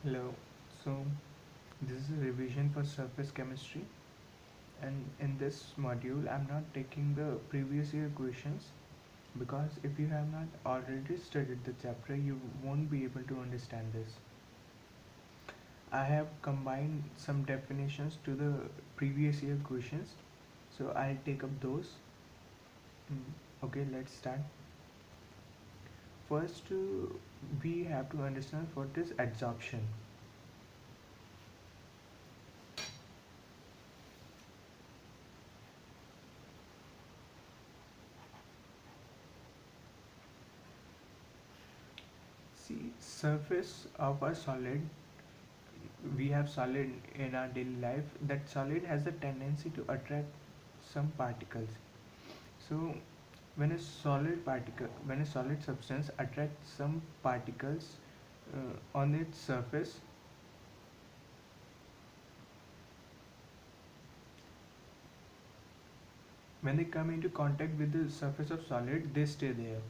Hello. So this is a revision for surface chemistry, and in this module I'm not taking the previous year questions because if you have not already studied the chapter you won't be able to understand this. I have combined some definitions to the previous year questions, so I'll take up those. Okay, let's start. First, we have to understand what is adsorption. See, surface of a solid, we have solid in our daily life. That solid has a tendency to attract some particles. So when a solid substance attracts some particles on its surface, when they come into contact with the surface of solid, they stay there,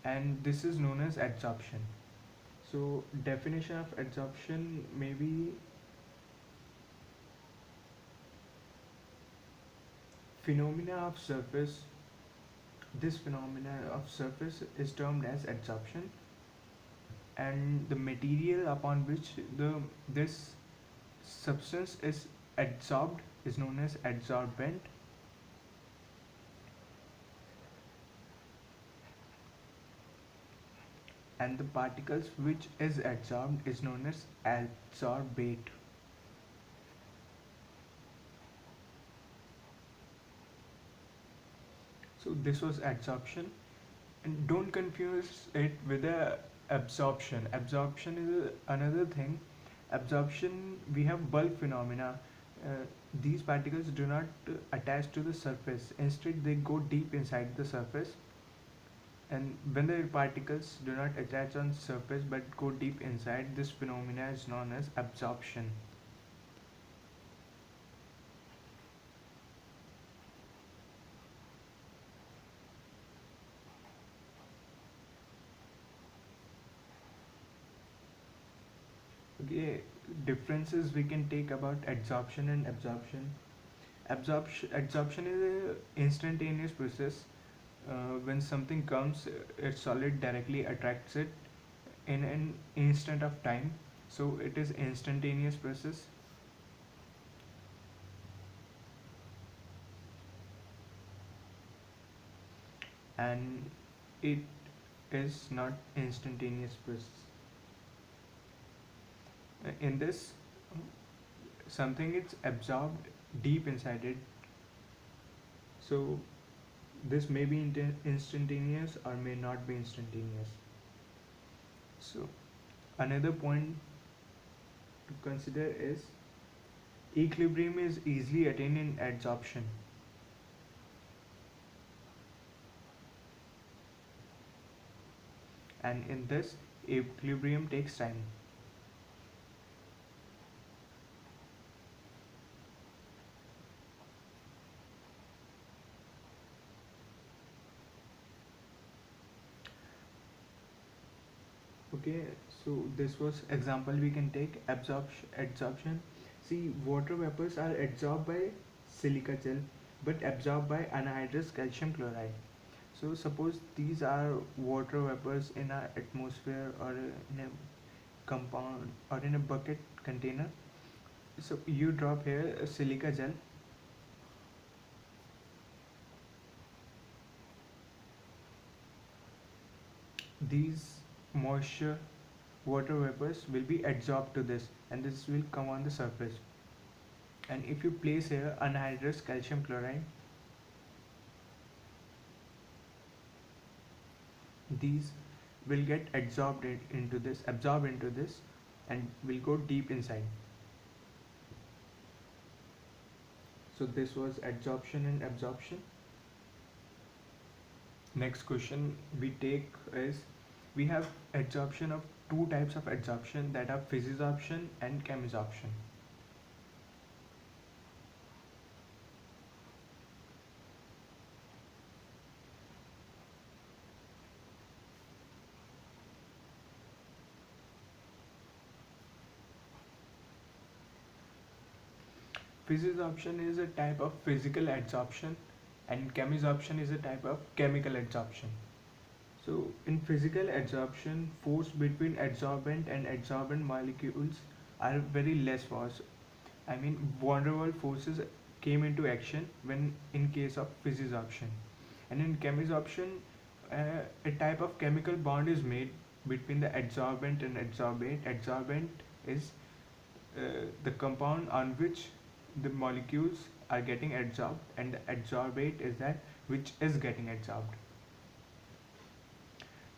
and this is known as adsorption. So definition of adsorption may be phenomena of surface. This phenomena of surface is termed as adsorption, and the material upon which this substance is adsorbed is known as adsorbent, and the particles which is adsorbed is known as adsorbate. So this was adsorption, and don't confuse it with the absorption. Absorption is another thing. Absorption, we have bulk phenomena. These particles do not attach to the surface. Instead, they go deep inside the surface. And when the particles do not attach on surface but go deep inside, this phenomena is known as absorption. Okay, differences we can take about adsorption and absorption. Adsorption is a instantaneous process. When something comes, its solid directly attracts it in an instant of time. So it is instantaneous process. And it is not instantaneous process. In this, something is absorbed deep inside it. So this may be instantaneous or may not be instantaneous. So another point to consider is equilibrium is easily attained in adsorption, and in this equilibrium takes time. Okay, so this was example we can take. Adsorption. See, water vapors are adsorbed by silica gel but absorbed by anhydrous calcium chloride. So suppose these are water vapors in our atmosphere or in a compound or in a bucket container. So you drop here a silica gel. These moisture water vapors will be adsorbed to this, and this will come on the surface. And if you place here anhydrous calcium chloride, these will get absorbed into this, and will go deep inside. So this was adsorption and absorption. Next question we take is, we have adsorption of two types of adsorption, that are physisorption and chemisorption. physisorption is a type of physical adsorption and chemisorption is a type of chemical adsorption. So in physical adsorption, force between adsorbent and adsorbent molecules are very less force. I mean, van der Waals forces came into action when in case of physisorption. And in chemisorption, a type of chemical bond is made between the adsorbent and adsorbate. Adsorbent is the compound on which the molecules are getting adsorbed, and the adsorbate is that which is getting adsorbed.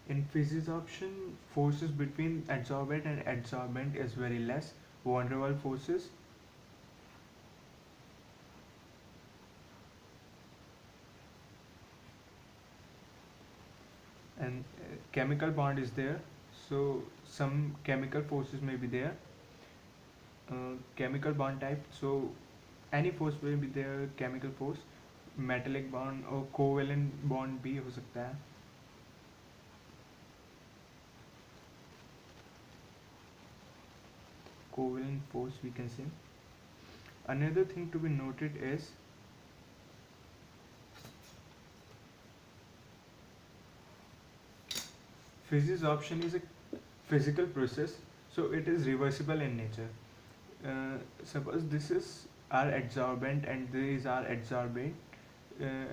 In physisorption, forces between adsorbent and adsorbent is very less. Van der Waals forces and chemical bond is there, so some chemical forces may be there. Chemical bond type, so any force will be there. Chemical force, metallic bond और covalent bond भी हो सकता है. Covalent force we can say. Another thing to be noted is physisorption is a physical process, so it is reversible in nature. Suppose this is our adsorbent and this is our adsorbate.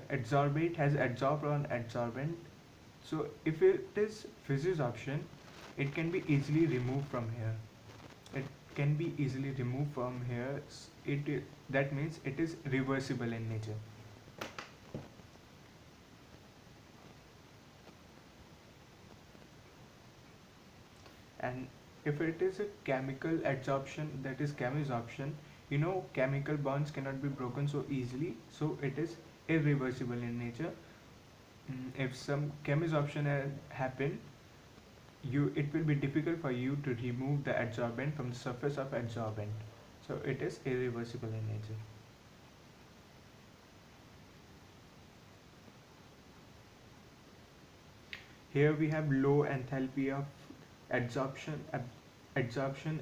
Adsorbate has adsorbed on adsorbent, so if it is physisorption, it can be easily removed from here. It can be easily removed from here. That means it is reversible in nature. And if it is a chemical adsorption, that is chemisorption, chemical bonds cannot be broken so easily, so it is irreversible in nature. If some chemisorption had happened, it will be difficult for you to remove the adsorbent from the surface of adsorbent, so it is irreversible in nature. Here we have low enthalpy of adsorption,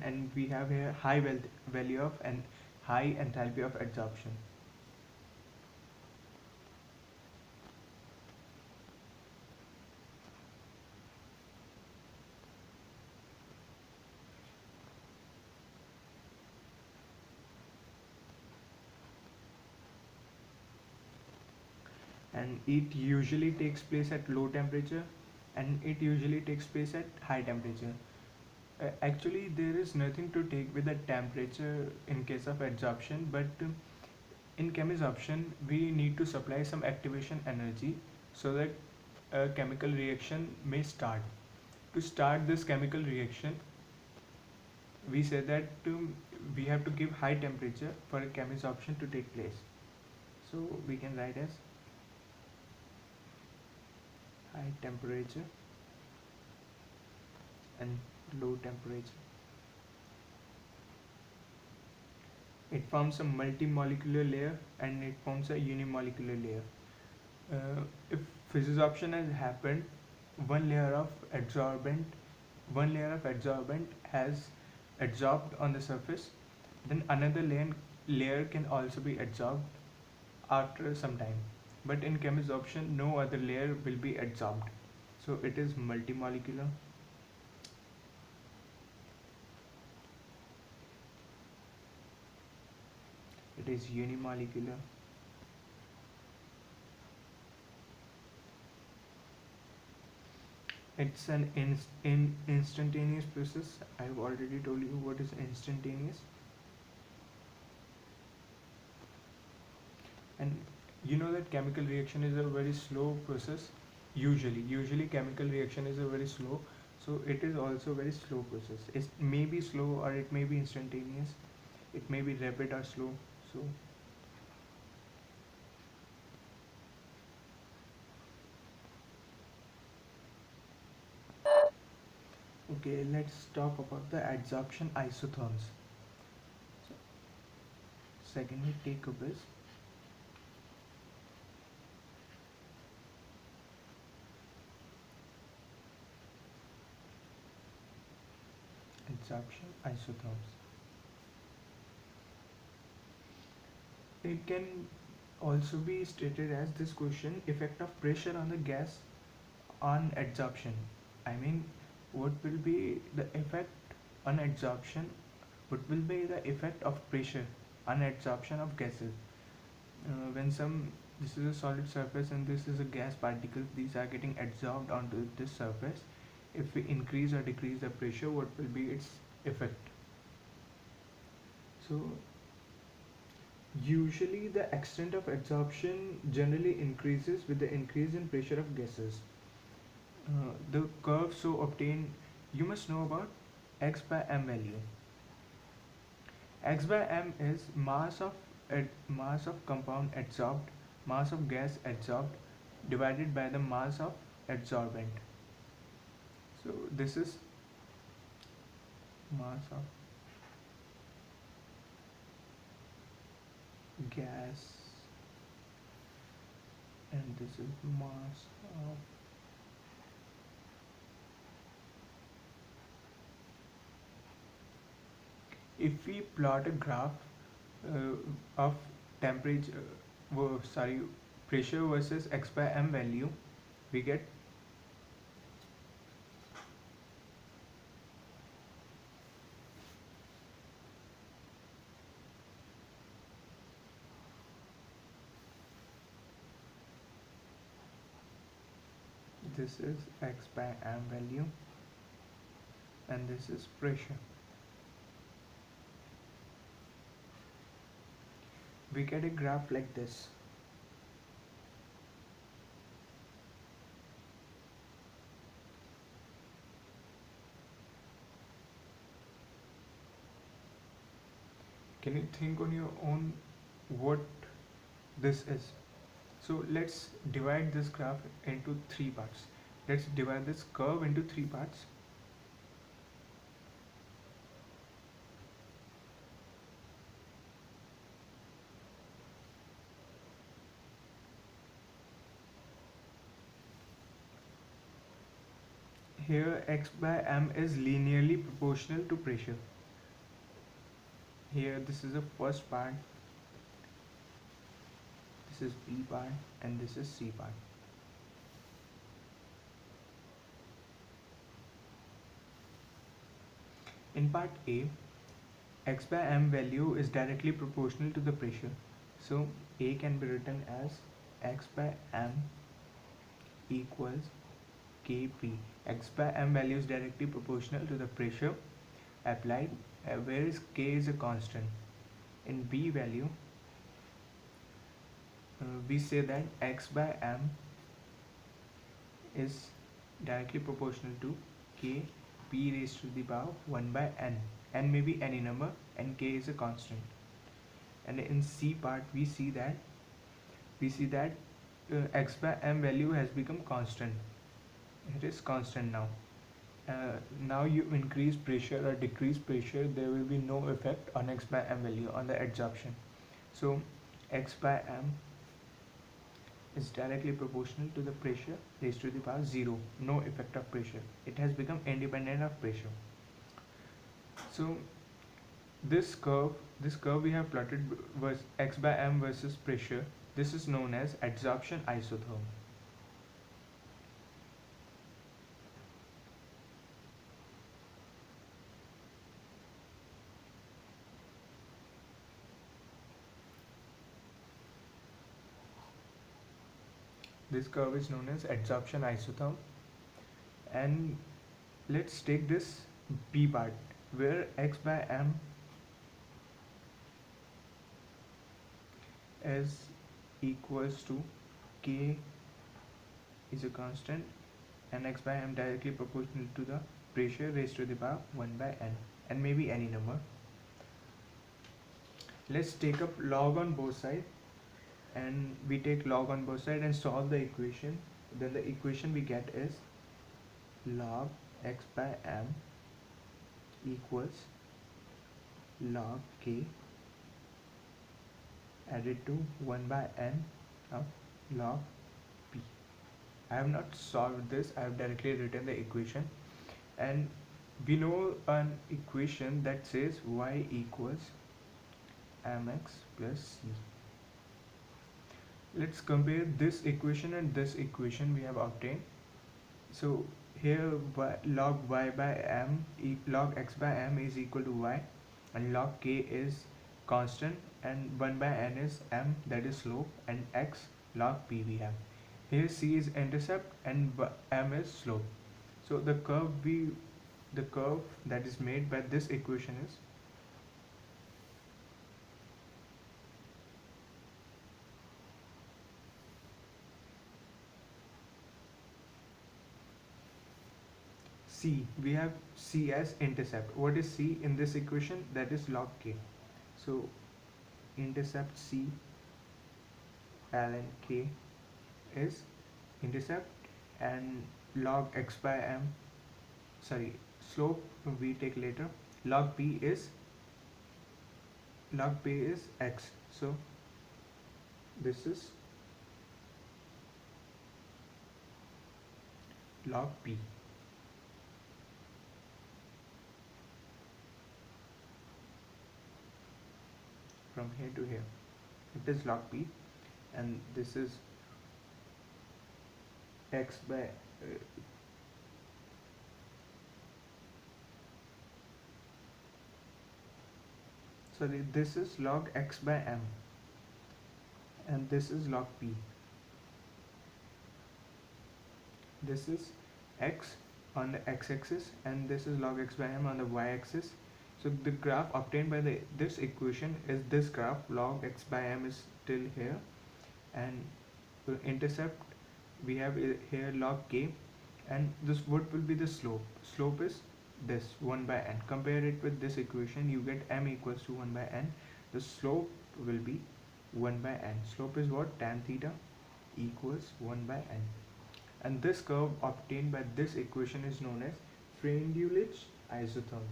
and we have here high value of and high enthalpy of adsorption. And it usually takes place at low temperature and it usually takes place at high temperature. Actually, there is nothing to take with the temperature in case of adsorption, but in chemisorption we need to supply some activation energy so that a chemical reaction may start. To start this chemical reaction, we say that we have to give high temperature for a chemisorption to take place. So we can write as high temperature and low temperature. It forms a multimolecular layer and it forms a unimolecular layer. If physisorption has happened, one layer of adsorbent has adsorbed on the surface, then another layer can also be adsorbed after some time. But in chemisorption, no other layer will be adsorbed, so it is multimolecular. It is unimolecular. It's an instantaneous process. I've already told you what is instantaneous. And you know that chemical reaction is a very slow process. Usually chemical reaction is a very slow, so it is also very slow process. It may be slow or it may be instantaneous. It may be rapid or slow. So okay, let's talk about the adsorption isotons. So, secondly, take up is adsorption isotons. it can also be stated as this question: effect of pressure on the gas on adsorption. I mean, what will be the effect on adsorption? What will be the effect of pressure on adsorption of gases? When this is a solid surface and this is a gas particle, these are getting adsorbed onto this surface. If we increase or decrease the pressure, what will be its effect? So usually the extent of adsorption generally increases with the increase in pressure of gases. The curve so obtained, you must know about x by m value. X by m is mass of compound adsorbed, mass of gas adsorbed divided by the mass of adsorbent. So this is mass of gas and this is mass of if we plot a graph of temperature pressure versus x by m value, we get this is x by m value and this is pressure. We get a graph like this. Can you think on your own what this is? So let's divide this graph into three parts. Let's divide this curve into three parts. Here x by m is linearly proportional to pressure. Here this is the first part, this is B part and this is C part. In part A, x by m value is directly proportional to the pressure. So A can be written as x by m equals Kp. X by m value is directly proportional to the pressure applied, whereas K is a constant. In B value, we say that x by m is directly proportional to K p raised to the power 1 by n. N may be any number and K is a constant. And in C part, we see that x by m value has become constant. It is constant now. Now you increase pressure or decrease pressure, there will be no effect on x by m value on the adsorption. So x by m is directly proportional to the pressure raised to the power 0. No effect of pressure. It has become independent of pressure. So this curve we have plotted was x by m versus pressure. This is known as adsorption isotherm. This curve is known as adsorption isotherm. And let's take this B part where x by m is equals to K is a constant and x by m directly proportional to the pressure raised to the power 1 by n and maybe any number. Let's take up log on both sides, and we take log on both sides and solve the equation. Then the equation we get is log x by m equals log K added to 1 by n of log P. I have not solved this, I have directly written the equation, and we know an equation that says y equals mx plus c. let's compare this equation and this equation we have obtained. So here log y by m log x by m is equal to y, and log k is constant, and 1 by n is m, that is slope, and x log p we have. Here c is intercept and m is slope. So the curve that is made by this equation is c. We have c as intercept. What is c in this equation? That is log k. So intercept c ln k is intercept, and log x by m, sorry, slope we take later. Log p is x. So this is log p. From here to here, it is log p, and this is x by sorry, this is log x by m, and this is log p. This is x on the x-axis, and this is log x by m on the y-axis. So the graph obtained by this equation is this graph. Log x by m is still here, and the intercept we have here log k, and this what will be the slope? Slope is this 1 by n. Compare it with this equation, you get m equals to 1 by n. The slope will be 1 by n. Slope is what? Tan theta equals 1 by n. And this curve obtained by this equation is known as Freundlich isotherm.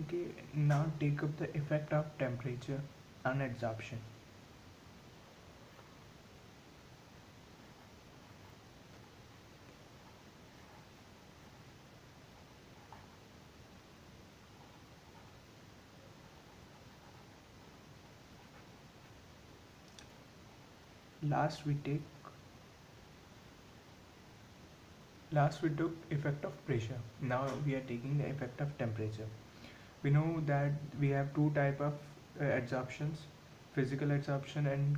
Okay, now take up the effect of temperature on adsorption. Last we took effect of pressure. Now we are taking the effect of temperature. We know that we have two type of adsorptions: physical adsorption and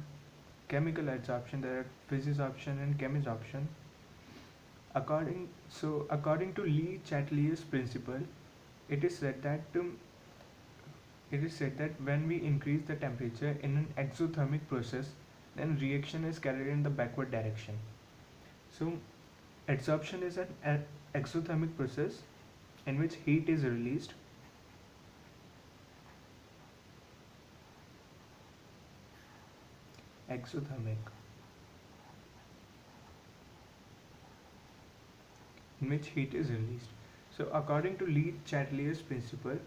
chemical adsorption. There are physisorption and chemisorption. According to Le-Chatelier's principle, it is said that when we increase the temperature in an exothermic process, then reaction is carried in the backward direction. So adsorption is an exothermic process in which heat is released. Exothermic, in which heat is released. So according to Le-Chatelier's principle,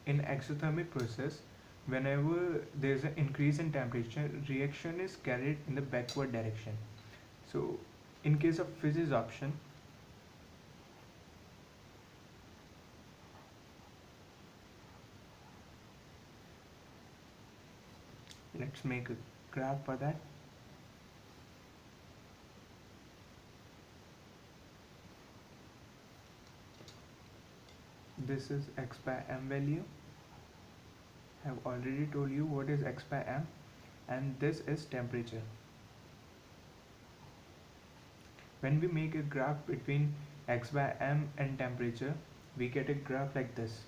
in exothermic process, whenever there is an increase in temperature, reaction is carried in the backward direction. So in case of physisorption, let's make a graph for that. This is x by m value. I have already told you what is x by m, and this is temperature. When we make a graph between x by m and temperature, we get a graph like this.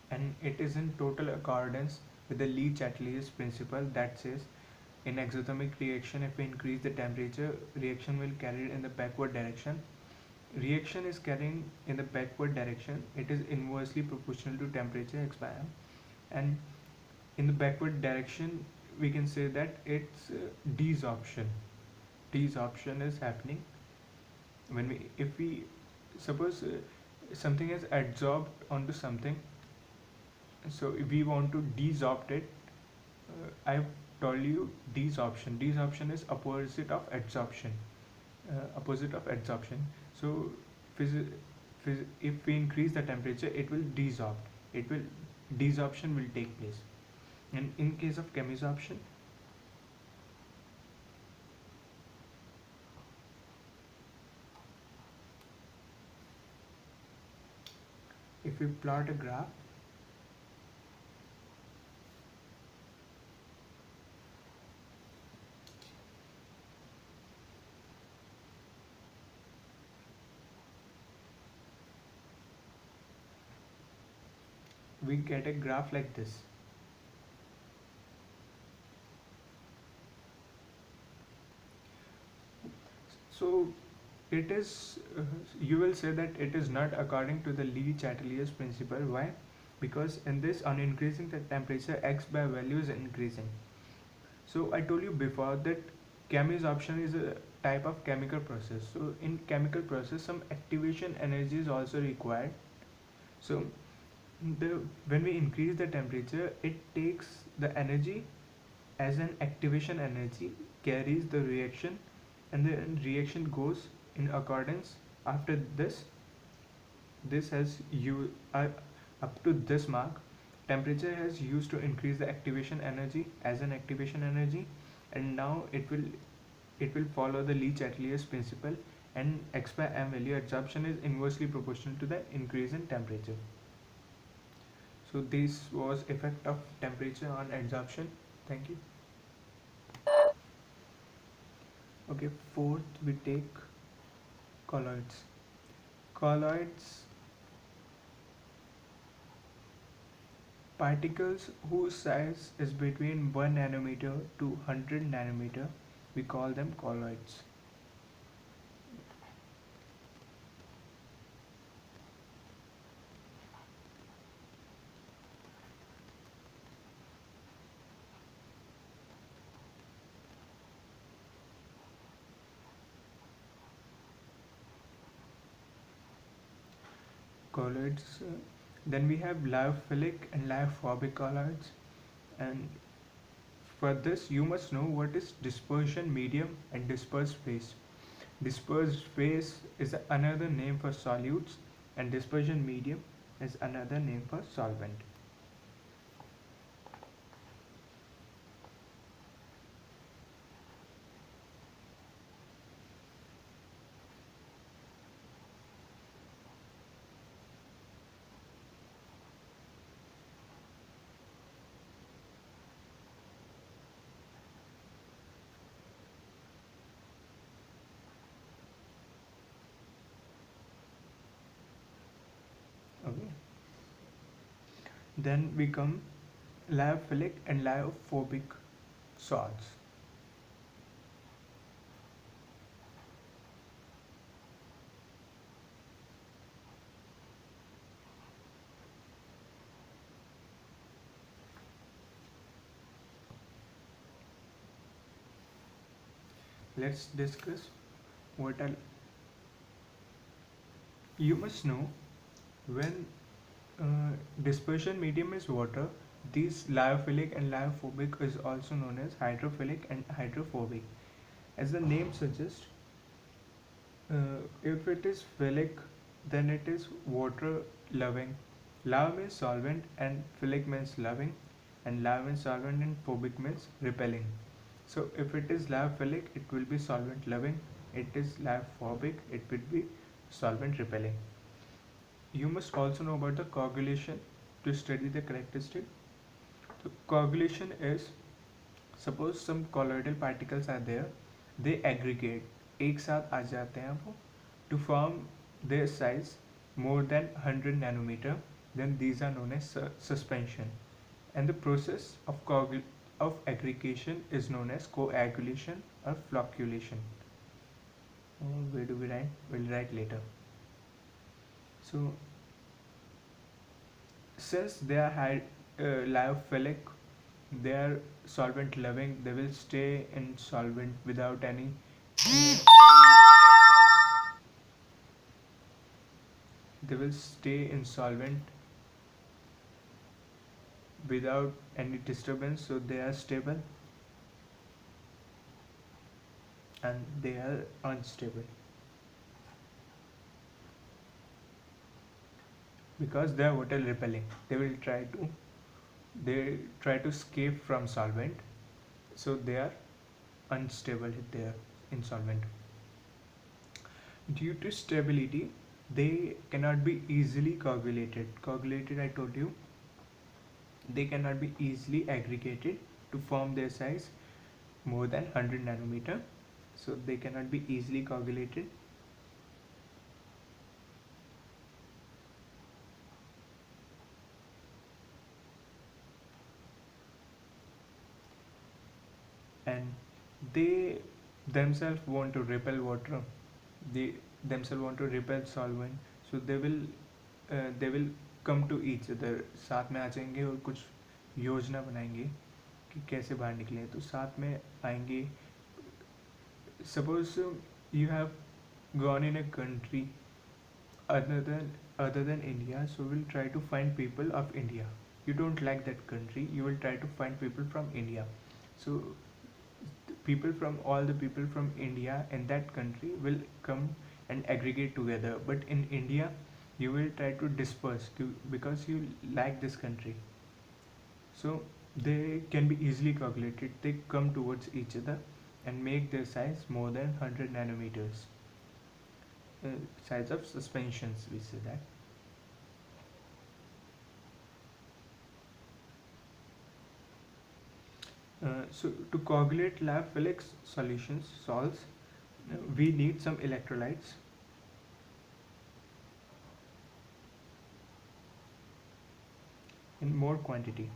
And it is in total accordance with the Le-Chatelier's principle that says in exothermic reaction, if we increase the temperature, reaction will carry in the backward direction. Reaction is carrying in the backward direction. It is inversely proportional to temperature x by m, and in the backward direction we can say that it's desorption. Desorption is happening when we, if we suppose something is adsorbed onto something, so if we want to desorb it, I've told you desorption. Desorption is opposite of adsorption. Opposite of adsorption. So phys- if we increase the temperature, it will desorb. It will desorption will take place. And in case of chemisorption, if we plot a graph, we get a graph like this. So it is, you will say that it is not according to the Lee-Chatelier's principle. Why? Because in this, on increasing the temperature, X by value is increasing. So I told you before that chemisorption is a type of chemical process. So in chemical process, some activation energy is also required. So when we increase the temperature, it takes the energy as an activation energy, carries the reaction, and the reaction goes in accordance. After this has you up to this mark, temperature has used to increase the activation energy as an activation energy, and now it will follow the Lee-Chatelier's principle, and X by m value absorption is inversely proportional to the increase in temperature. So this was effect of temperature on absorption. Thank you. Okay, fourth we take colloids. Colloids, particles whose size is between 1 nanometer to 100 nanometer, we call them colloids. Colloids, then we have lyophilic and lyophobic colloids, and for this you must know what is dispersion medium and dispersed phase. Dispersed phase is another name for solutes, and dispersion medium is another name for solvent. Okay. Then we come lyophilic and lyophobic salts. Let's discuss what are. You must know when dispersion medium is water, these lyophilic and lyophobic is also known as hydrophilic and hydrophobic. As the name suggests, if it is philic, then it is water loving. Lyo means solvent and philic means loving, and lyo means solvent and phobic means repelling. So if it is lyophilic, it will be solvent loving. It is lyophobic, it will be solvent repelling. You must also know about the coagulation to study the characteristic. So coagulation is, suppose some colloidal particles are there, they aggregate, एक साथ आ जाते हैं वो, to form their size more than 100 nanometer, then these are known as suspension. And the process of aggregation is known as coagulation or flocculation. Where do we write? We'll write later. So since they are lyophilic, they are solvent loving, they will stay in solvent without any they will stay in solvent without any disturbance, so they are stable, and they are unstable because they are water repelling. They try to escape from solvent, so they are unstable if they are in solvent. Due to stability, they cannot be easily coagulated. Coagulated, I told you, they cannot be easily aggregated to form their size more than 100 nanometer, so they cannot be easily coagulated. And they themselves want to repel water, they themselves want to repel solvent, so they will come to each other, साथ में आ जाएंगे और कुछ योजना बनाएंगे कि कैसे बाहर निकले, तो साथ में आएंगे. Suppose you have gone in a country other than India, so we'll try to find people of India. You don't like that country, you will try to find people from India. So all the people from India in that country will come and aggregate together. But in India, you will try to disperse because you like this country. So they can be easily calculated. They come towards each other and make their size more than 100 nanometers. Size of suspensions, we say that. So to coagulate lab Felix salts, we need some electrolytes. In more quantity.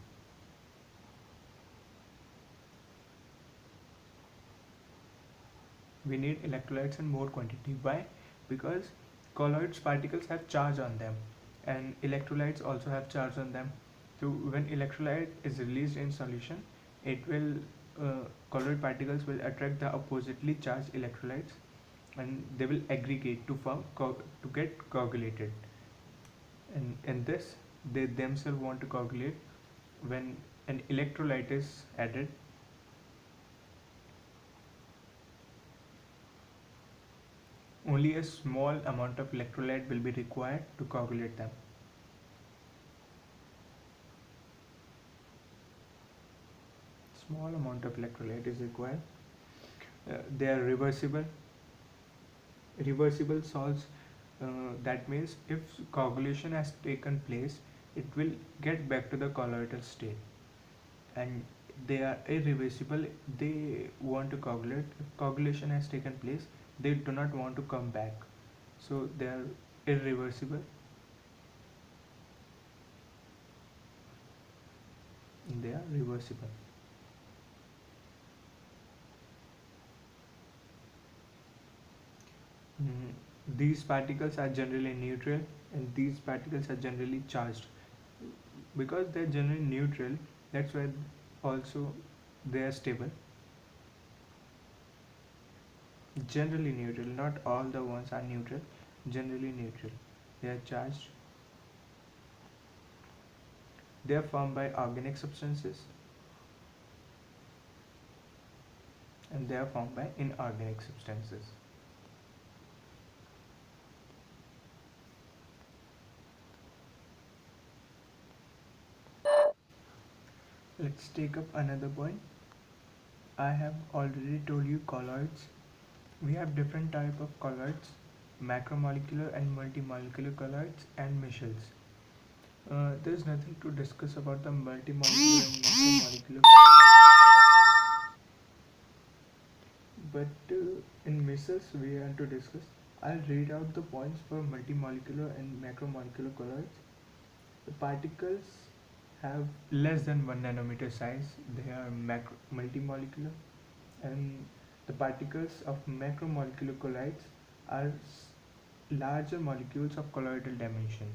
We need electrolytes in more quantity. Why? Because colloids particles have charge on them, and electrolytes also have charge on them. So when electrolyte is released in solution, it will colloid particles will attract the oppositely charged electrolytes, and they will aggregate to form to get coagulated. And in this, they themselves want to coagulate. When an electrolyte is added, only a small amount of electrolyte will be required to coagulate them. Small amount of electrolyte is required. They are reversible. Reversible salts, that means if coagulation has taken place, it will get back to the colloidal state. And they are irreversible. They want to coagulate. If coagulation has taken place, they do not want to come back. So they are irreversible. They are reversible. These particles are generally neutral, and these particles are generally charged. Because they are generally neutral, that's why also they are stable. Generally neutral, not all the ones are neutral, generally neutral. They are charged. They are formed by organic substances, and they are formed by inorganic substances. Let's take up another point. I have already told you colloids. We have different type of colloids: macromolecular and multimolecular colloids, and micelles. There's nothing to discuss about the multimolecular and macromolecular colloids, but in micelles we have to discuss. I'll read out the points for multimolecular and macromolecular colloids. The particles have less than 1 nanometer size. They are multimolecular, and the particles of macromolecular colloids are larger molecules of colloidal dimension.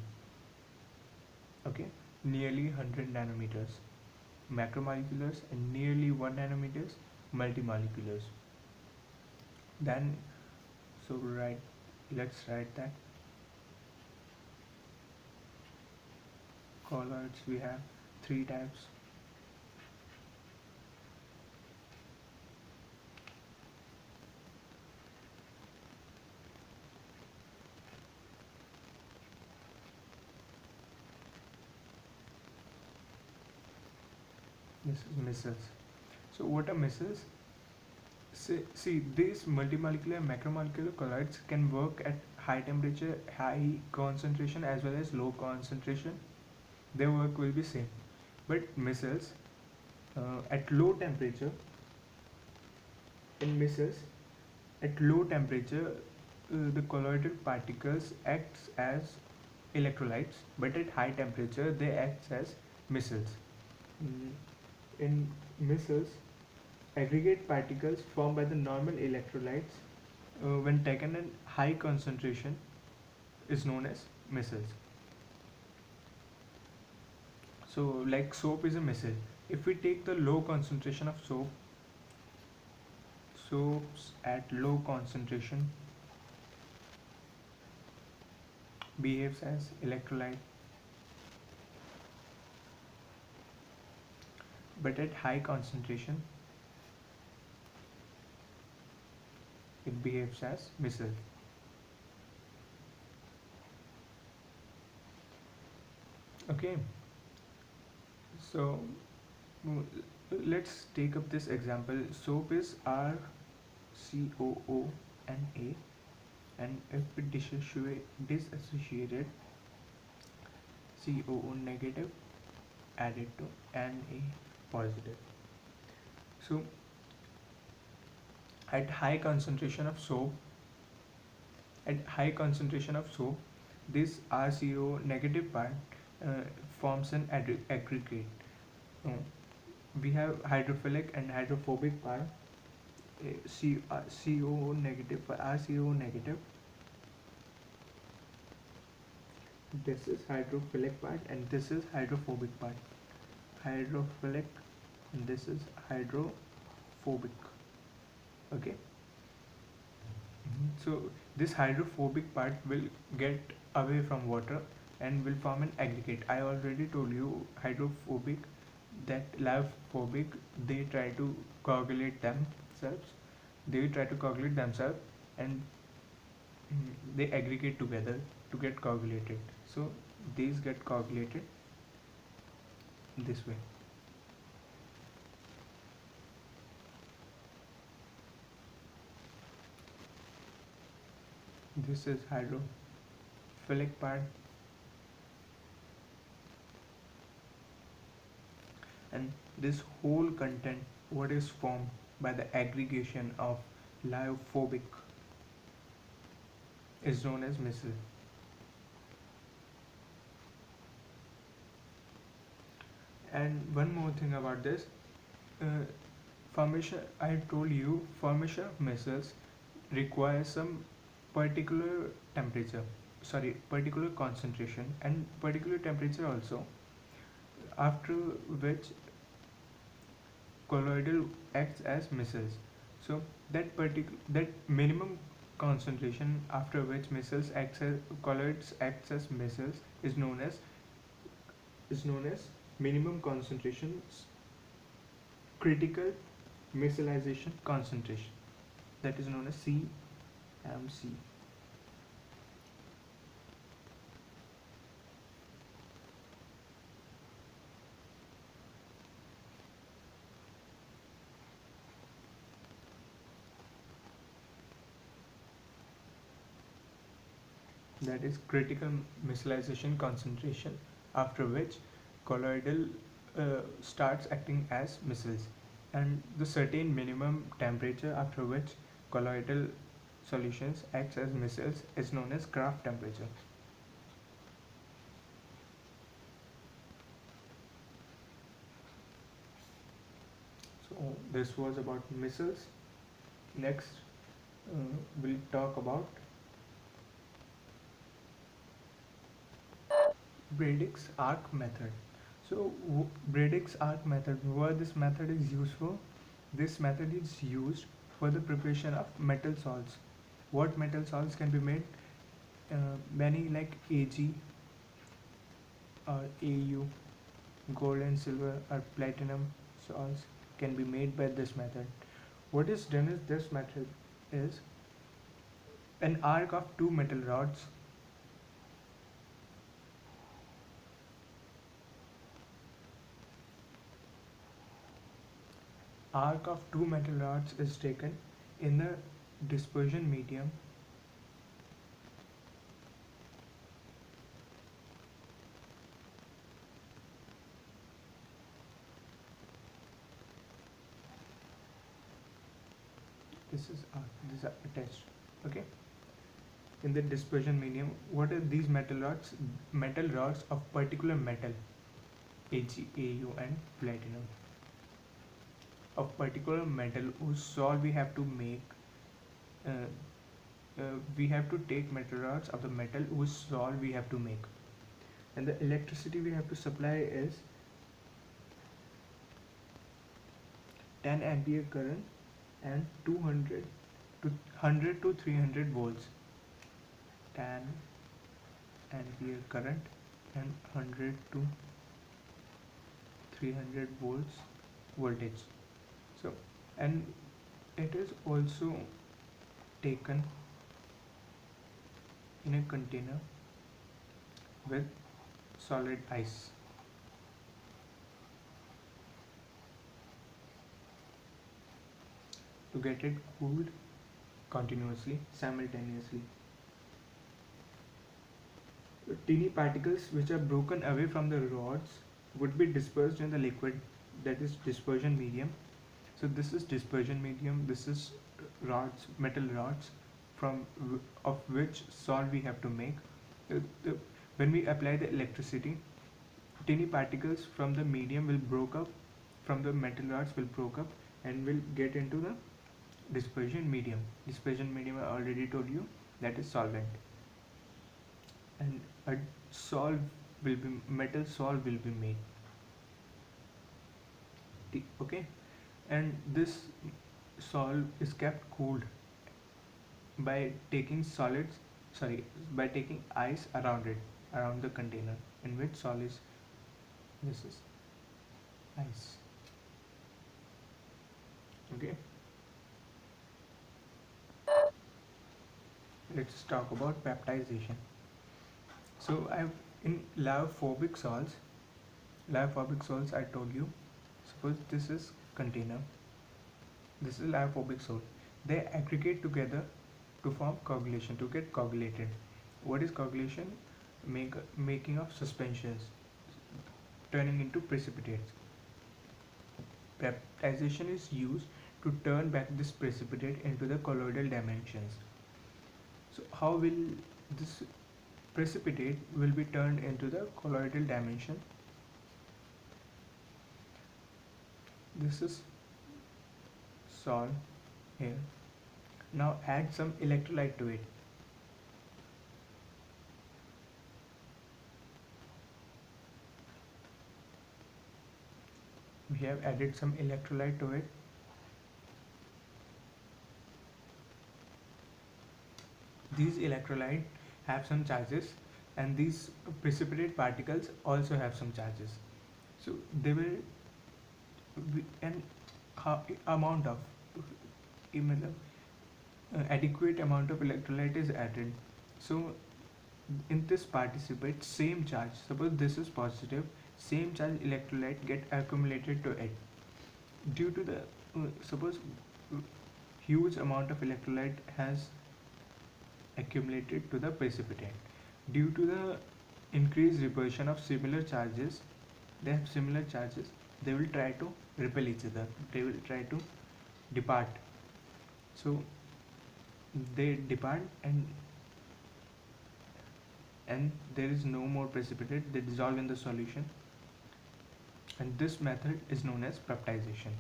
Okay, nearly 100 nanometers. Macromoleculars and nearly 1 nanometers multimoleculars. Then, so let's write that. Colloids we have three types. This is micelles. So what are micelles? See, these multimolecular and macromolecular colloids can work at high temperature, high concentration as well as low concentration. Their work will be same. But micelles at low temperature, in micelles at low temperature, the colloidal particles acts as electrolytes, but at high temperature they act as micelles. Mm, In micelles, aggregate particles formed by the normal electrolytes when taken in high concentration is known as micelles. So like soap is a micelle. If we take the low concentration of soaps at low concentration behaves as electrolyte, but at high concentration it behaves as micelle. Okay, so let's take up this example. Soap is RCOO and A, and if we disassociated COO negative added to Na positive. So at high concentration of soap, this RCO negative part forms an aggregate. Uh, we have hydrophilic and hydrophobic part. COO negative for RCO negative. This is hydrophilic part and this is hydrophobic part. Hydrophilic and this is hydrophobic. Okay. So this hydrophobic part will get away from water and will form an aggregate. I already told you hydrophobic, that liophobic, they try to coagulate themselves. And they aggregate together to get coagulated. So these get coagulated this way. This is hydrophilic part, and this whole content what is formed by the aggregation of liophobic is known as micelle. And one more thing about this, formation, I told you formation of micelles requires some particular temperature, particular concentration and particular temperature also, after which colloidal acts as micelles. So that minimum concentration after which colloids acts as micelles is known as minimum concentration, critical micellization concentration, that is known as CMC. That is critical micellization concentration, after which colloidal starts acting as micelles, and the certain minimum temperature after which colloidal solutions acts as micelles is known as Kraft temperature. So this was about micelles. Next, we'll talk about Braddocks Art method. So Braddocks Art method, why this method is useful? This method is used for the preparation of metal salts. What metal salts can be made? Many like Ag, or AU, gold and silver or platinum salts can be made by this method. What is done is this method is an arc of two metal rods is taken in the dispersion medium this is attached. Okay, in the dispersion medium, what are these metal rods? Metal rods of particular metal, Ag, Au and platinum, of particular metal whose sol we have to make. uh, we have to take metal rods of the metal whose sol we have to make, and the electricity we have to supply is 10 ampere current and 200 to 100 to 300 volts. 10 ampere current and 100 to 300 volts voltage. So, and it is also taken in a container with solid ice. To get it cooled continuously, simultaneously. Teeny particles which are broken away from the rods would be dispersed in the liquid, that is dispersion medium. So this is dispersion medium, this is rods, metal rods of which salt we have to make. When we apply the electricity, tiny particles from the medium will broke up, from the metal rods will broke up and will get into the dispersion medium. Dispersion medium, I already told you, that is solvent. And a metal solve will be made. Okay, and this solve is kept cooled by taking by taking ice around it, around the container in which solve is. This is ice. Okay, let's talk about baptization. So I've in lyophobic salts I told you, suppose this is container, this is lyophobic salt. They aggregate together to form coagulation, to get coagulated. What is coagulation? Making of suspensions, turning into precipitates. Baptization is used to turn back this precipitate into the colloidal dimensions. So how will this precipitate will be turned into the colloidal dimension? This is salt here. Now add some electrolyte to it. We have added some electrolyte to it. These electrolyte have some charges, and these precipitate particles also have some charges. So they will an amount of adequate amount of electrolyte is added. So in this participate, same charge, suppose this is positive, same charge electrolyte get accumulated to it. Due to the suppose huge amount of electrolyte has accumulated to the precipitate, due to the increased repulsion of similar charges, they have similar charges, they will try to repel each other, they will try to depart. So they depart, and there is no more precipitate, they dissolve in the solution, and this method is known as baptization.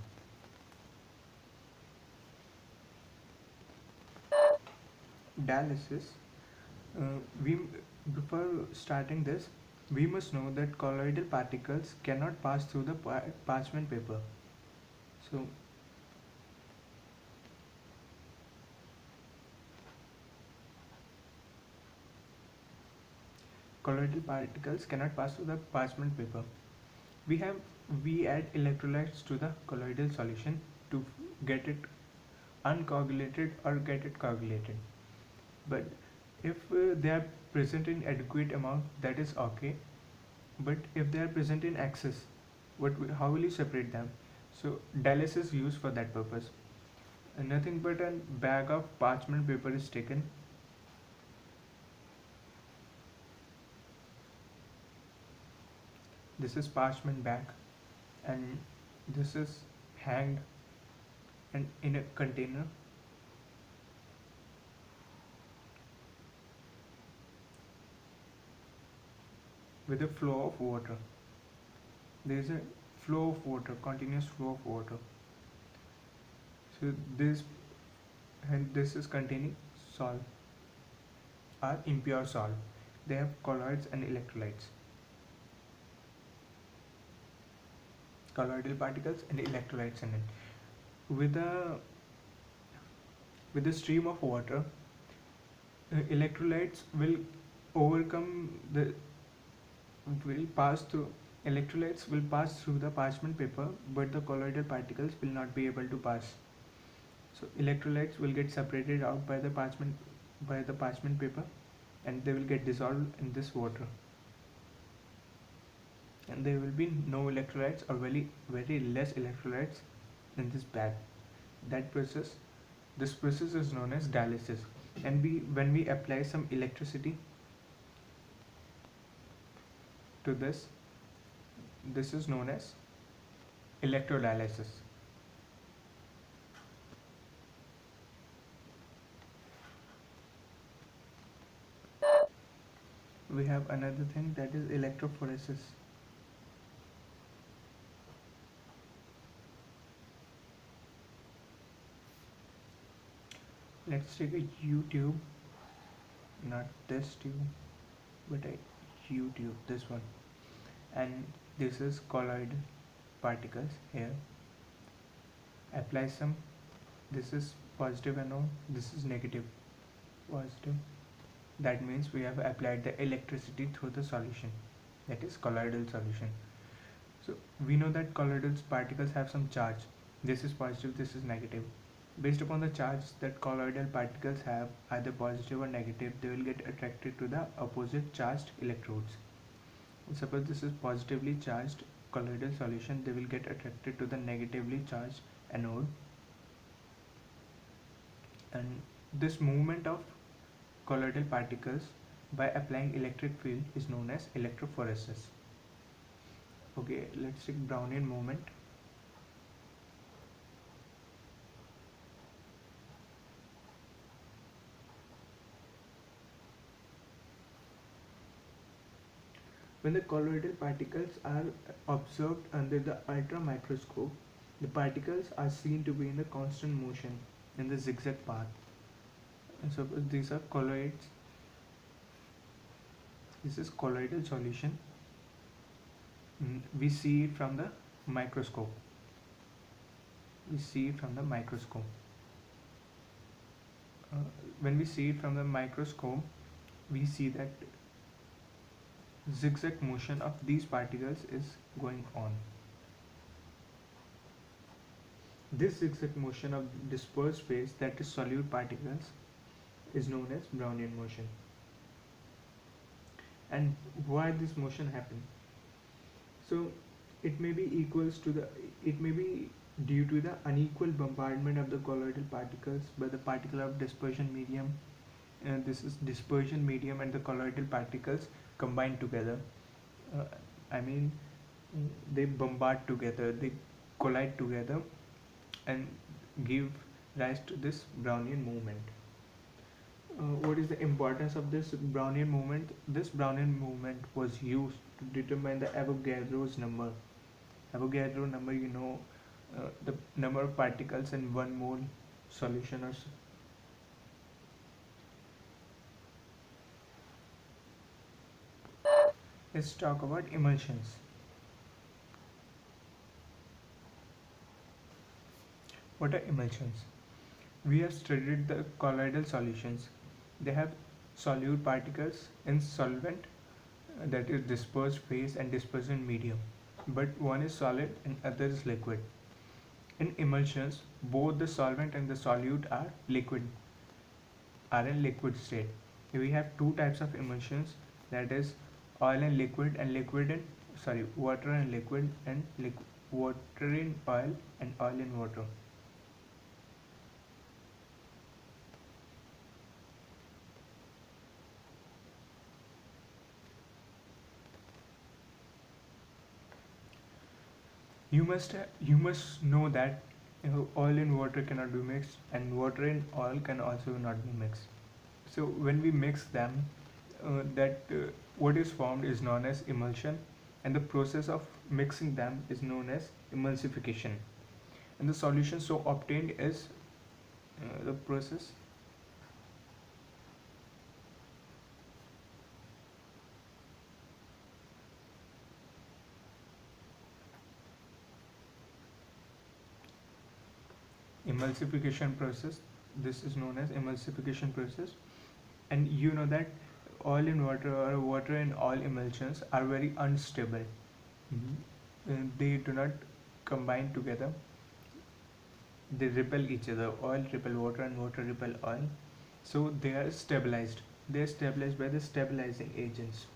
Dialysis. We Before starting this, we must know that colloidal particles cannot pass through the parchment paper. So colloidal particles cannot pass through the parchment paper. We add electrolytes to the colloidal solution to get it uncoagulated or get it coagulated. But if they are present in adequate amount, that is okay. But if they are present in excess, how will you separate them? So dialysis is used for that purpose. And nothing but a bag of parchment paper is taken. This is parchment bag, and this is hanged and in a container. With a flow of water. There is a flow of water, continuous flow of water. So this is containing salt or impure salt. They have colloids and electrolytes. Colloidal particles and electrolytes in it. With a stream of water, electrolytes will pass through. Electrolytes will pass through the parchment paper, but the colloidal particles will not be able to pass. So electrolytes will get separated out by the parchment paper, and they will get dissolved in this water. And there will be no electrolytes or very very less electrolytes in this bag. This process is known as dialysis. And when we apply some electricity to this is known as electrodialysis. We have another thing, that is electrophoresis. Let's take a U-tube, not this tube, but a U-tube, this one, and this is colloid particles here. Apply some. This is positive anode, this is negative positive. That means we have applied the electricity through the solution, that is colloidal solution. So we know that colloidal particles have some charge. This is positive, this is negative. Based upon the charge that colloidal particles have, either positive or negative, they will get attracted to the opposite charged electrodes. Suppose this is positively charged colloidal solution, they will get attracted to the negatively charged anode. And this movement of colloidal particles by applying electric field is known as electrophoresis. Okay, let's take Brownian movement. When the colloidal particles are observed under the ultra microscope, the particles are seen to be in a constant motion in the zigzag path. And suppose these are colloids. This is colloidal solution. We see it from the microscope. When we see it from the microscope, we see that zigzag motion of these particles is going on. This zigzag motion of dispersed phase, that is solute particles, is known as Brownian motion. And why this motion happen? So it may be due to the unequal bombardment of the colloidal particles by the particle of dispersion medium. This is dispersion medium and the colloidal particles combine together. They bombard together, they collide together and give rise to this Brownian movement. What is the importance of this Brownian movement? This Brownian movement was used to determine the Avogadro's number. Avogadro number, the number of particles in 1 mole solution or so. Let's talk about emulsions. What are emulsions? We have studied the colloidal solutions. They have solute particles in solvent that is dispersed phase and dispersion medium, but one is solid and other is liquid. In emulsions, both the solvent and the solute are in liquid state. We have two types of emulsions, that is oil and liquid, and liquid in water and liquid, and water in oil and oil in water. You must know that oil in water cannot be mixed, and water in oil can also not be mixed. So when we mix them, that what is formed is known as emulsion, and the process of mixing them is known as emulsification. And the solution so obtained is the process. Emulsification process. This is known as emulsification process, and you know that oil in water or water in oil emulsions are very unstable. They do not combine together. They repel each other. Oil repel water and water repel oil. So they are stabilized. They are stabilized by the stabilizing agents.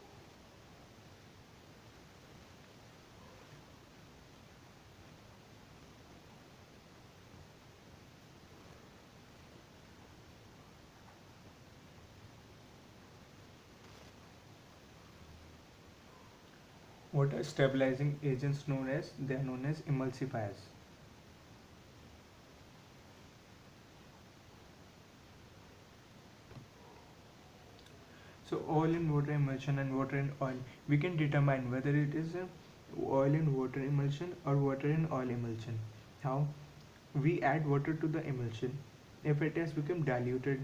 What are stabilizing agents known as? They are known as emulsifiers. So oil in water emulsion and water in oil, we can determine whether it is a oil in water emulsion or water in oil emulsion. How? We add water to the emulsion. If it has become diluted,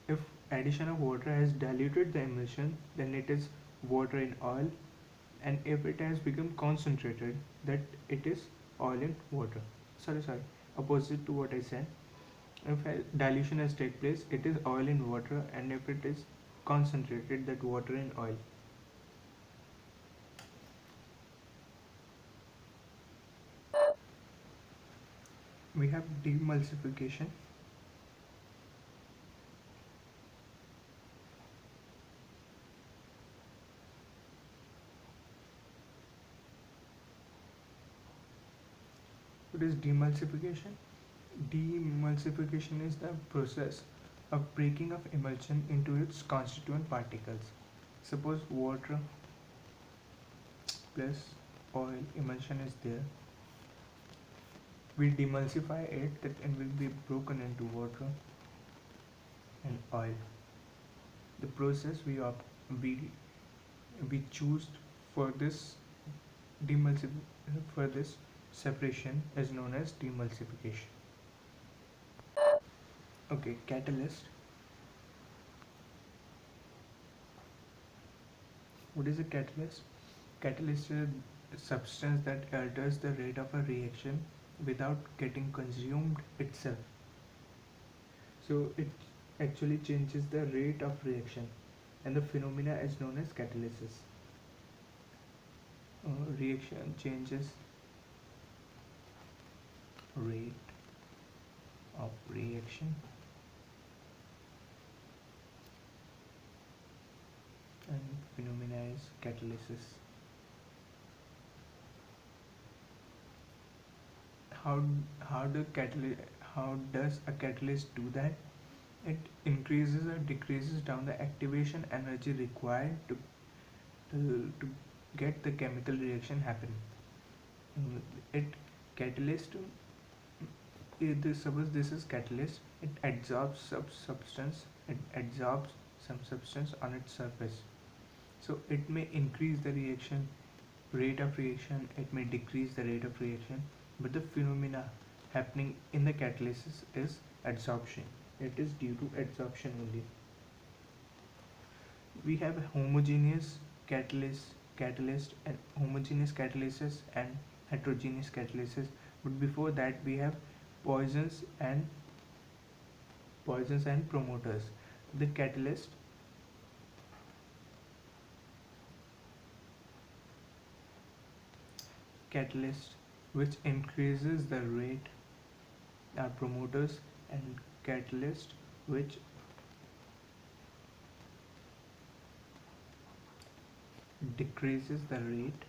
if addition of water has diluted the emulsion, then it is water in oil, and if it has become concentrated, that it is oil in water. Sorry, opposite to what I said. If dilution has take place, it is oil in water, and if it is concentrated, that water in oil. We have demulsification. What is demulsification? Demulsification is the process of breaking of emulsion into its constituent particles. Suppose water plus oil emulsion is there. We demulsify it, that it will be broken into water and oil. The process we we choose for this for this separation is known as demulsification. Okay, catalyst. What is a catalyst? Catalyst is a substance that alters the rate of a reaction without getting consumed itself. So it actually changes the rate of reaction, and the phenomena is known as catalysis. Reaction changes rate of reaction, and phenomena is catalysis. How how does a catalyst do that? It increases or decreases down the activation energy required to get the chemical reaction happen. It catalyst. Suppose this is catalyst. It absorbs substance. It absorbs some substance on its surface. So it may increase the reaction rate of reaction. It may decrease the rate of reaction. But the phenomena happening in the catalysis is adsorption. It is due to adsorption only. We have homogeneous catalyst and homogeneous catalysis and heterogeneous catalysis. But before that, we have poisons and promoters. The catalyst catalyst which increases the rate are promoters, and catalyst which decreases the rate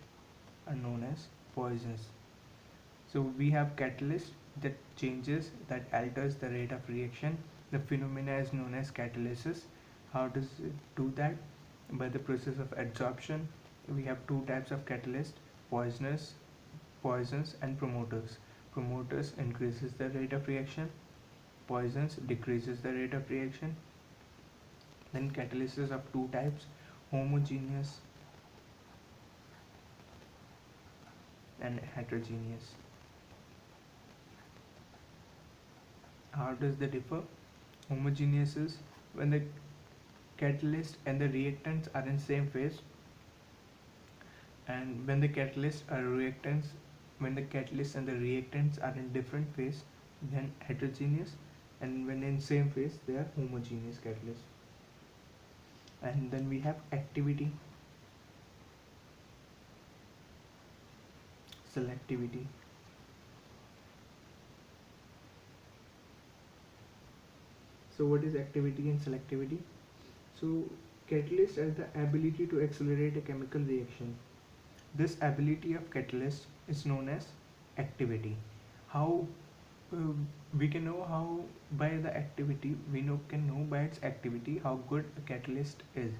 are known as poisons. So we have catalyst that changes, that alters the rate of reaction. The phenomena is known as catalysis. How does it do that? By the process of adsorption. We have two types of catalyst: poisons and promoters. Promoters increases the rate of reaction, poisons decreases the rate of reaction. Then catalysis of two types: homogeneous and heterogeneous. How does they differ? Homogeneous is when the catalyst and the reactants are in same phase, and when the catalyst and the reactants are in different phase, then heterogeneous, and when in same phase they are homogeneous catalyst. And then we have activity, selectivity. So what is activity and selectivity? So catalyst has the ability to accelerate a chemical reaction. This ability of catalyst is known as activity. How uh, we can know how by the activity can know by its activity how good a catalyst is.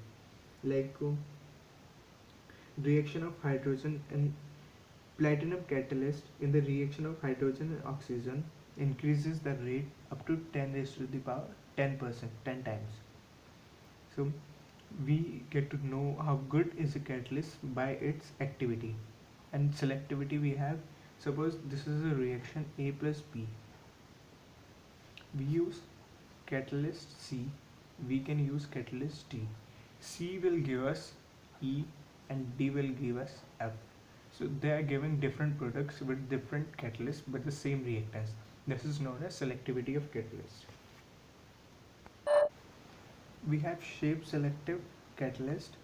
Like reaction of hydrogen and platinum catalyst in the reaction of hydrogen and oxygen increases the rate up to 10 raised to the power 10%, 10 times. So we get to know how good is a catalyst by its activity. And selectivity we have, suppose this is a reaction A plus B. We use catalyst C, we can use catalyst D. C will give us E and D will give us F. So they are giving different products with different catalysts but the same reactants. This is known as selectivity of catalyst. We have shape selective catalyst.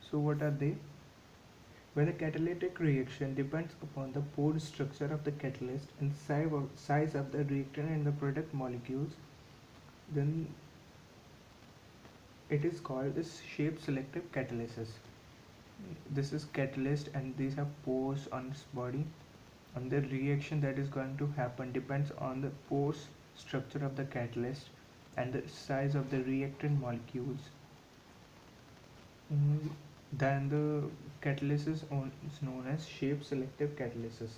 So what are they? When the catalytic reaction depends upon the pore structure of the catalyst and size of the reactant and the product molecules, then it is called as shape selective catalysis. This is catalyst and these have pores on its body, and the reaction that is going to happen depends on the pore structure of the catalyst and the size of the reactant molecules. Then the catalysis is known as shape selective catalysis.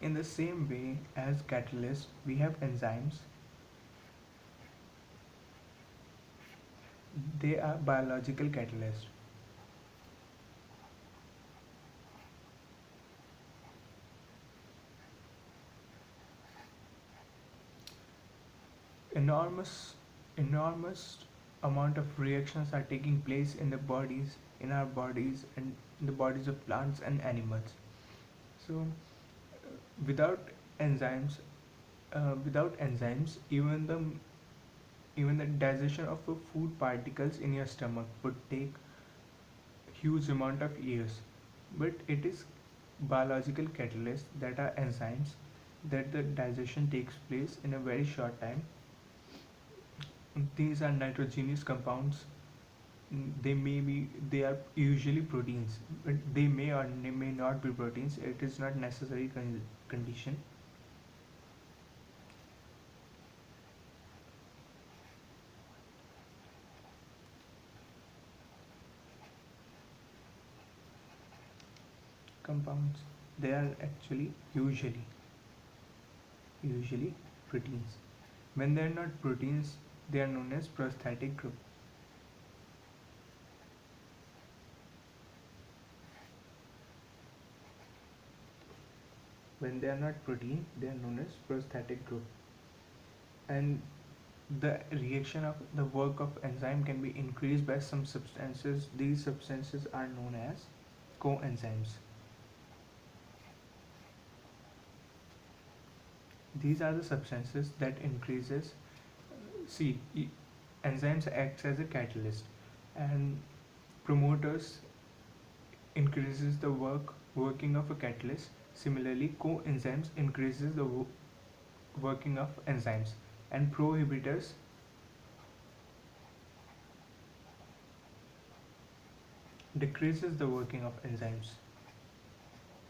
In the same way as catalysts, we have enzymes. They are biological catalysts. Enormous amount of reactions are taking place in our bodies, and in the bodies of plants and animals. So without enzymes, even the digestion of food particles in your stomach would take huge amount of years. But it is biological catalysts, that are enzymes, that the digestion takes place in a very short time. These are nitrogenous compounds. They are usually proteins, but they may or they may not be proteins. It is not necessary condition. Compounds, they are actually usually proteins. When they are not proteins, they are known as prosthetic group. When they are not protein, they are known as prosthetic group. And the reaction of the work of enzyme can be increased by some substances. These substances are known as coenzymes. These are the substances that increases. See, enzymes acts as a catalyst, and promoters increases the working of a catalyst. Similarly, coenzymes increases the working of enzymes, and prohibitors decreases the working of enzymes.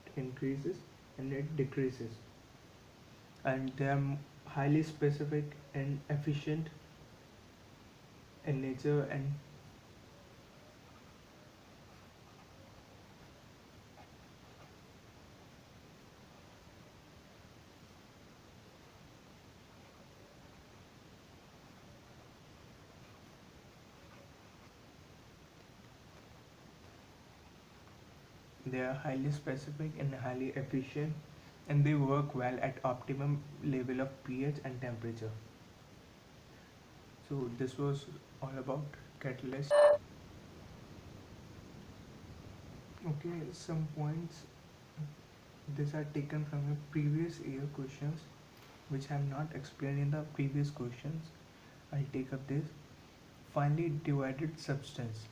It increases and it decreases, and they are highly specific and efficient in nature, and they are highly specific and highly efficient, and they work well at optimum level of pH and temperature. So this was all about catalyst. Okay, some points. These are taken from your previous year questions, which I have not explained in the previous questions. I'll take up this. Finely divided substance.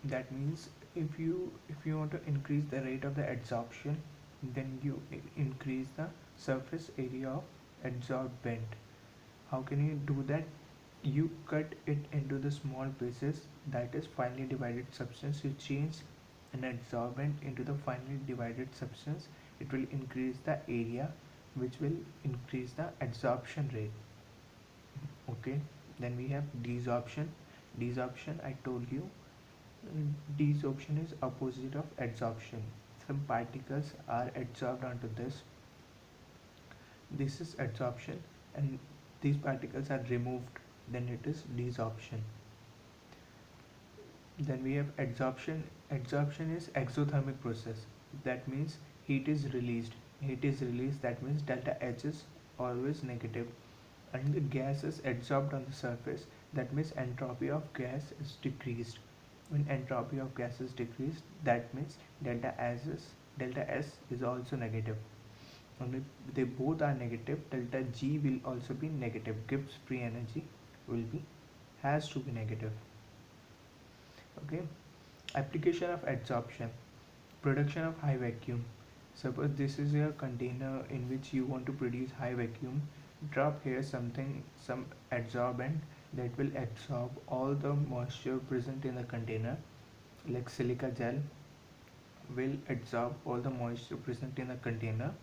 That means if you want to increase the rate of the adsorption, then you increase the surface area of adsorbent. How can you do that? You cut it into the small pieces, that is finely divided substance. You change an adsorbent into the finely divided substance, it will increase the area, which will increase the adsorption rate. Okay, then we have desorption. Desorption, I told you, desorption is opposite of adsorption. Some particles are adsorbed onto this is adsorption, and these particles are removed, then it is desorption. Then we have adsorption. Adsorption is exothermic process. That means heat is released. Heat is released, that means delta H is always negative, and the gas is adsorbed on the surface. That means entropy of gas is decreased. When entropy of gas is decreased, that means delta S is also negative. And if they both are negative, delta G will also be negative. Gibbs free energy will be has to be negative. Okay, application of adsorption. Production of high vacuum. Suppose this is your container in which you want to produce high vacuum. Drop here some adsorbent that will absorb all the moisture present in the container, like silica gel will absorb all the moisture present in the container,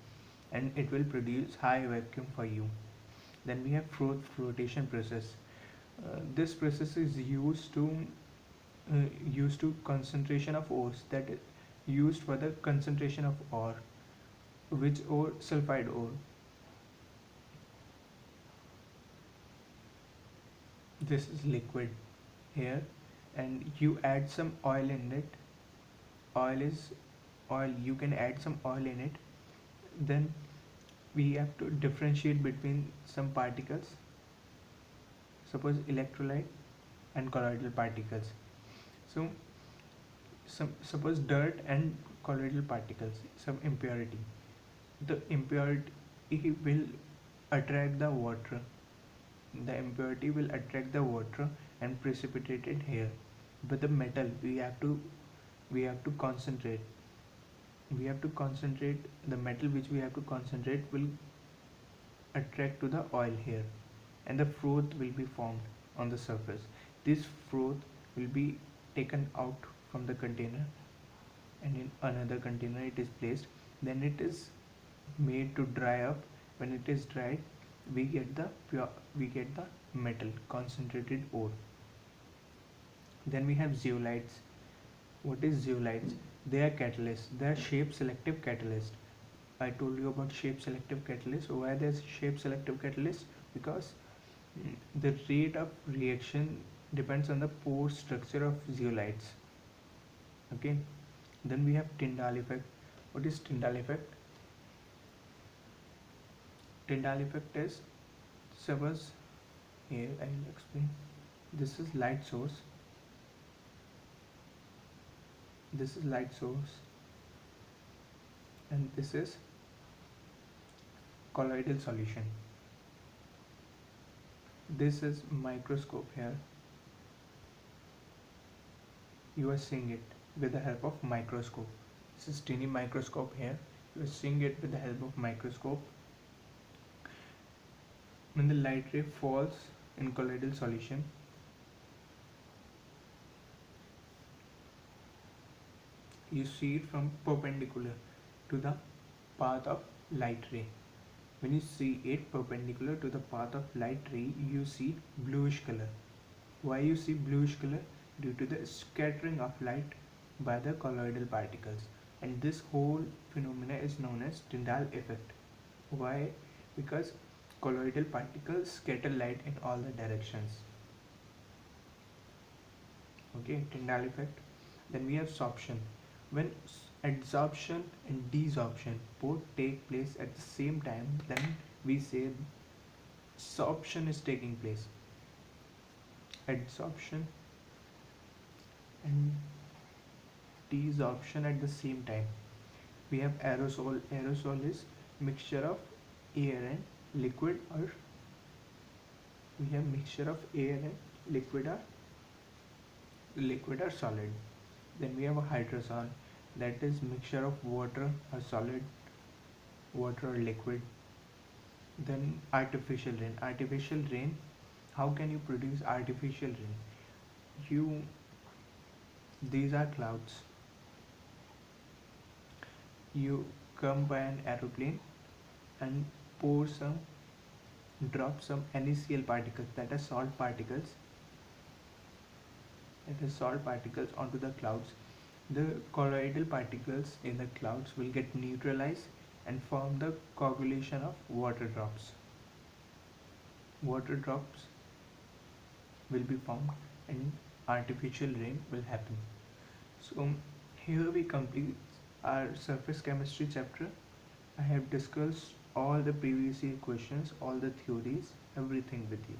and it will produce high vacuum for you. Then we have flotation process. This process is used to concentration of ores, that is used for the concentration of ore. Which ore? Sulfide ore. This is liquid here, and you add some oil in it. Oil is oil, you can add some oil in it. Then we have to differentiate between some particles, suppose electrolyte and colloidal particles. So suppose dirt and colloidal particles, some impurity. The impurity will attract the water. The impurity will attract the water and precipitate it here. But the metal, we have to concentrate. We have to concentrate the metal, which we have to concentrate will attract to the oil here, and the froth will be formed on the surface. This froth will be taken out from the container, and in another container it is placed. Then it is made to dry up. When it is dried, we get the metal, concentrated ore. Then we have zeolites. What is zeolites? They are catalysts. They are shape selective catalysts. I told you about shape selective catalyst. Why there's shape selective catalyst? Because the rate of reaction depends on the pore structure of zeolites. Okay. Then we have Tyndall effect. What is Tyndall effect? Tyndall effect is, suppose here I will explain. This is light source. This is light source, and this is colloidal solution. This is microscope here. You are seeing it with the help of microscope. This is tiny microscope here. You are seeing it with the help of microscope. When the light ray falls in colloidal solution, you see it from perpendicular to the path of light ray. When you see it perpendicular to the path of light ray, you see bluish color. Why you see bluish color? Due to the scattering of light by the colloidal particles. And this whole phenomena is known as Tyndall effect. Why? Because colloidal particles scatter light in all the directions. Okay, Tyndall effect. Then we have sorption. When adsorption and desorption both take place at the same time, then we say sorption is taking place. Adsorption and desorption at the same time. We have aerosol. Aerosol is mixture of air and liquid, or we have mixture of air and liquid or solid. Then we have a hydrosol, that is mixture of water or solid, water or liquid. Then artificial rain. Artificial rain, how can you produce artificial rain? These are clouds. You come by an aeroplane and drop some NaCl particles, that are salt particles, onto the clouds. The colloidal particles in the clouds will get neutralized and form the coagulation of water drops. Water drops will be formed and artificial rain will happen. So here we complete our surface chemistry chapter. I have discussed all the previous year questions, all the theories, everything with you.